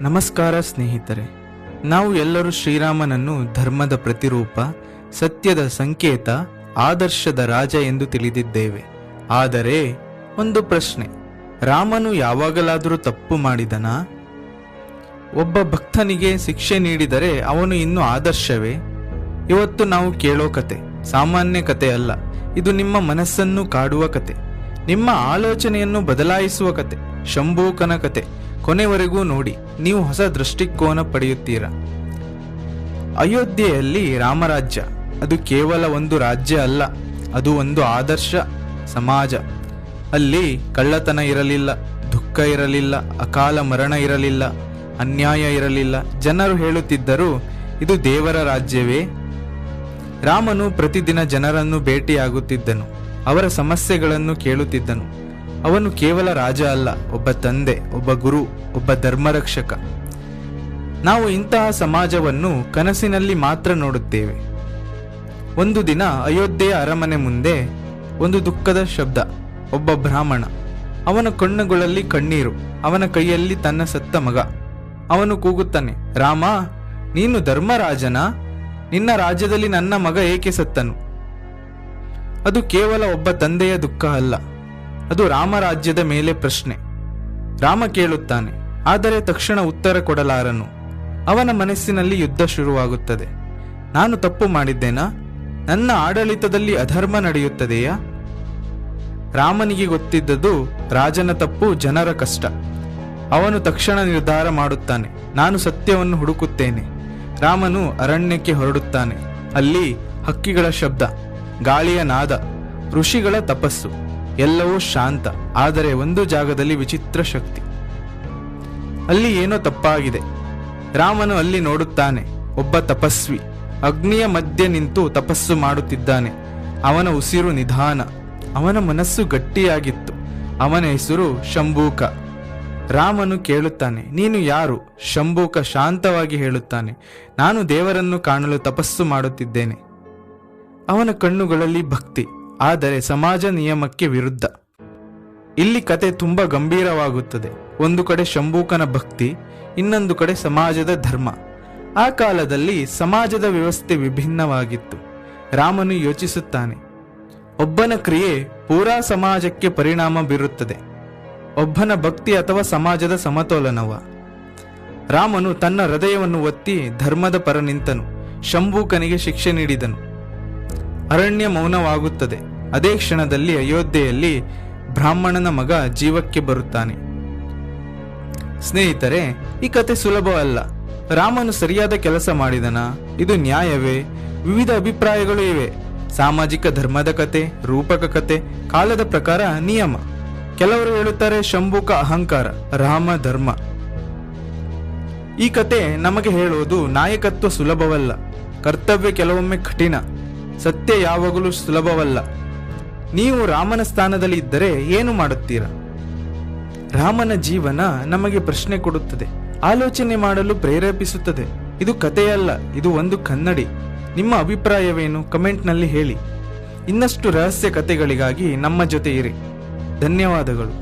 ನಮಸ್ಕಾರ ಸ್ನೇಹಿತರೆ, ನಾವು ಎಲ್ಲರೂ ಶ್ರೀರಾಮನನ್ನು ಧರ್ಮದ ಪ್ರತಿರೂಪ, ಸತ್ಯದ ಸಂಕೇತ, ಆದರ್ಶದ ರಾಜ ಎಂದು ತಿಳಿದಿದ್ದೇವೆ. ಆದರೆ ಒಂದು ಪ್ರಶ್ನೆ, ರಾಮನು ಯಾವಾಗಲಾದರೂ ತಪ್ಪು ಮಾಡಿದನಾ? ಒಬ್ಬ ಭಕ್ತನಿಗೆ ಶಿಕ್ಷೆ ನೀಡಿದರೆ ಅವನು ಇನ್ನೂ ಆದರ್ಶವೇ? ಇವತ್ತು ನಾವು ಕೇಳೋ ಕತೆ ಸಾಮಾನ್ಯ ಕತೆ ಅಲ್ಲ. ಇದು ನಿಮ್ಮ ಮನಸ್ಸನ್ನು ಕಾಡುವ ಕತೆ, ನಿಮ್ಮ ಆಲೋಚನೆಯನ್ನು ಬದಲಾಯಿಸುವ ಕತೆ, ಶಂಭೂಕನ ಕತೆ. ಕೊನೆವರೆಗೂ ನೋಡಿ, ನೀವು ಹೊಸ ದೃಷ್ಟಿಕೋನ ಪಡೆಯುತ್ತೀರಾ. ಅಯೋಧ್ಯೆಯಲ್ಲಿ ರಾಮರಾಜ್ಯ, ಅದು ಕೇವಲ ಒಂದು ರಾಜ್ಯ ಅಲ್ಲ, ಅದು ಒಂದು ಆದರ್ಶ ಸಮಾಜ. ಅಲ್ಲಿ ಕಳ್ಳತನ ಇರಲಿಲ್ಲ, ದುಃಖ ಇರಲಿಲ್ಲ, ಅಕಾಲ ಮರಣ ಇರಲಿಲ್ಲ, ಅನ್ಯಾಯ ಇರಲಿಲ್ಲ. ಜನರು ಹೇಳುತ್ತಿದ್ದರು, ಇದು ದೇವರ ರಾಜ್ಯವೇ? ರಾಮನು ಪ್ರತಿದಿನ ಜನರನ್ನು ಭೇಟಿಯಾಗುತ್ತಿದ್ದನು, ಅವರ ಸಮಸ್ಯೆಗಳನ್ನು ಕೇಳುತ್ತಿದ್ದನು. ಅವನು ಕೇವಲ ರಾಜ ಅಲ್ಲ, ಒಬ್ಬ ತಂದೆ, ಒಬ್ಬ ಗುರು, ಒಬ್ಬ ಧರ್ಮರಕ್ಷಕ. ನಾವು ಇಂತಹ ಸಮಾಜವನ್ನು ಕನಸಿನಲ್ಲಿ ಮಾತ್ರ ನೋಡುತ್ತೇವೆ. ಒಂದು ದಿನ ಅಯೋಧ್ಯೆಯ ಅರಮನೆ ಮುಂದೆ ಒಂದು ದುಃಖದ ಶಬ್ದ. ಒಬ್ಬ ಬ್ರಾಹ್ಮಣ, ಅವನ ಕಣ್ಣುಗಳಲ್ಲಿ ಕಣ್ಣೀರು, ಅವನ ಕೈಯಲ್ಲಿ ತನ್ನ ಸತ್ತ ಮಗ. ಅವನು ಕೂಗುತ್ತಾನೆ, ರಾಮ, ನೀನು ಧರ್ಮರಾಜನ? ನಿನ್ನ ರಾಜ್ಯದಲ್ಲಿ ನನ್ನ ಮಗ ಏಕೆ ಸತ್ತನು? ಅದು ಕೇವಲ ಒಬ್ಬ ತಂದೆಯ ದುಃಖ ಅಲ್ಲ, ಅದು ರಾಮರಾಜ್ಯದ ಮೇಲೆ ಪ್ರಶ್ನೆ. ರಾಮ ಕೇಳುತ್ತಾನೆ, ಆದರೆ ತಕ್ಷಣ ಉತ್ತರ ಕೊಡಲಾರನು. ಅವನ ಮನಸ್ಸಿನಲ್ಲಿ ಯುದ್ಧ ಶುರುವಾಗುತ್ತದೆ. ನಾನು ತಪ್ಪು ಮಾಡಿದ್ದೇನಾ? ನನ್ನ ಆಡಳಿತದಲ್ಲಿ ಅಧರ್ಮ ನಡೆಯುತ್ತದೆಯಾ? ರಾಮನಿಗೆ ಗೊತ್ತಿದ್ದದು ರಾಜನ ತಪ್ಪು, ಜನರ ಕಷ್ಟ. ಅವನು ತಕ್ಷಣ ನಿರ್ಧಾರ ಮಾಡುತ್ತಾನೆ, ನಾನು ಸತ್ಯವನ್ನು ಹುಡುಕುತ್ತೇನೆ. ರಾಮನು ಅರಣ್ಯಕ್ಕೆ ಹೊರಡುತ್ತಾನೆ. ಅಲ್ಲಿ ಹಕ್ಕಿಗಳ ಶಬ್ದ, ಗಾಳಿಯ ನಾದ, ಋಷಿಗಳ ತಪಸ್ಸು, ಎಲ್ಲವೂ ಶಾಂತ. ಆದರೆ ಒಂದು ಜಾಗದಲ್ಲಿ ವಿಚಿತ್ರ ಶಕ್ತಿ. ಅಲ್ಲಿ ಏನೋ ತಪ್ಪಾಗಿದೆ. ರಾಮನು ಅಲ್ಲಿ ನೋಡುತ್ತಾನೆ, ಒಬ್ಬ ತಪಸ್ವಿ ಅಗ್ನಿಯ ಮಧ್ಯೆ ನಿಂತು ತಪಸ್ಸು ಮಾಡುತ್ತಿದ್ದಾನೆ. ಅವನ ಉಸಿರು ನಿಧಾನ, ಅವನ ಮನಸ್ಸು ಗಟ್ಟಿಯಾಗಿತ್ತು. ಅವನ ಹೆಸರು ಶಂಭೂಕ. ರಾಮನು ಕೇಳುತ್ತಾನೆ, ನೀನು ಯಾರು? ಶಂಭೂಕ ಶಾಂತವಾಗಿ ಹೇಳುತ್ತಾನೆ, ನಾನು ದೇವರನ್ನು ಕಾಣಲು ತಪಸ್ಸು ಮಾಡುತ್ತಿದ್ದೇನೆ. ಅವನ ಕಣ್ಣುಗಳಲ್ಲಿ ಭಕ್ತಿ, ಆದರೆ ಸಮಾಜ ನಿಯಮಕ್ಕೆ ವಿರುದ್ಧ. ಇಲ್ಲಿ ಕತೆ ತುಂಬಾ ಗಂಭೀರವಾಗುತ್ತದೆ. ಒಂದು ಕಡೆ ಶಂಭೂಕನ ಭಕ್ತಿ, ಇನ್ನೊಂದು ಕಡೆ ಸಮಾಜದ ಧರ್ಮ. ಆ ಕಾಲದಲ್ಲಿ ಸಮಾಜದ ವ್ಯವಸ್ಥೆ ವಿಭಿನ್ನವಾಗಿತ್ತು. ರಾಮನು ಯೋಚಿಸುತ್ತಾನೆ, ಒಬ್ಬನ ಕ್ರಿಯೆ ಪೂರಾ ಸಮಾಜಕ್ಕೆ ಪರಿಣಾಮ ಬೀರುತ್ತದೆ, ಒಬ್ಬನ ಭಕ್ತಿ ಅಥವಾ ಸಮಾಜದ ಸಮತೋಲನವ? ರಾಮನು ತನ್ನ ಹೃದಯವನ್ನು ಒತ್ತಿ ಧರ್ಮದ ಪರ ನಿಂತನು. ಶಂಭೂಕನಿಗೆ ಶಿಕ್ಷೆ ನೀಡಿದನು. ಅರಣ್ಯ ಮೌನವಾಗುತ್ತದೆ. ಅದೇ ಕ್ಷಣದಲ್ಲಿ ಅಯೋಧ್ಯೆಯಲ್ಲಿ ಬ್ರಾಹ್ಮಣನ ಮಗ ಜೀವಕ್ಕೆ ಬರುತ್ತಾನೆ. ಸ್ನೇಹಿತರೆ, ಈ ಕತೆ ಸುಲಭವಲ್ಲ. ರಾಮನು ಸರಿಯಾದ ಕೆಲಸ ಮಾಡಿದನಾ? ಇದು ನ್ಯಾಯವೇ? ವಿವಿಧ ಅಭಿಪ್ರಾಯಗಳು ಇವೆ. ಸಾಮಾಜಿಕ ಧರ್ಮದ ಕತೆ, ರೂಪಕ ಕತೆ, ಕಾಲದ ಪ್ರಕಾರ ನಿಯಮ. ಕೆಲವರು ಹೇಳುತ್ತಾರೆ ಶಂಭೂಕ ಅಹಂಕಾರ, ರಾಮ ಧರ್ಮ. ಈ ಕತೆ ನಮಗೆ ಹೇಳುವುದು, ನಾಯಕತ್ವ ಸುಲಭವಲ್ಲ, ಕರ್ತವ್ಯ ಕೆಲವೊಮ್ಮೆ ಕಠಿಣ, ಸತ್ಯ ಯಾವಾಗಲೂ ಸುಲಭವಲ್ಲ. ನೀವು ರಾಮನ ಸ್ಥಾನದಲ್ಲಿ ಇದ್ದರೆ ಏನು ಮಾಡುತ್ತೀರಾ? ರಾಮನ ಜೀವನ ನಮಗೆ ಪ್ರಶ್ನೆ ಕೊಡುತ್ತದೆ, ಆಲೋಚನೆ ಮಾಡಲು ಪ್ರೇರೇಪಿಸುತ್ತದೆ. ಇದು ಕಥೆಯಲ್ಲ, ಇದು ಒಂದು ಕನ್ನಡಿ. ನಿಮ್ಮ ಅಭಿಪ್ರಾಯವೇನು? ಕಮೆಂಟ್ನಲ್ಲಿ ಹೇಳಿ. ಇನ್ನಷ್ಟು ರಹಸ್ಯ ಕಥೆಗಳಿಗಾಗಿ ನಮ್ಮ ಜೊತೆ ಇರಿ. ಧನ್ಯವಾದಗಳು.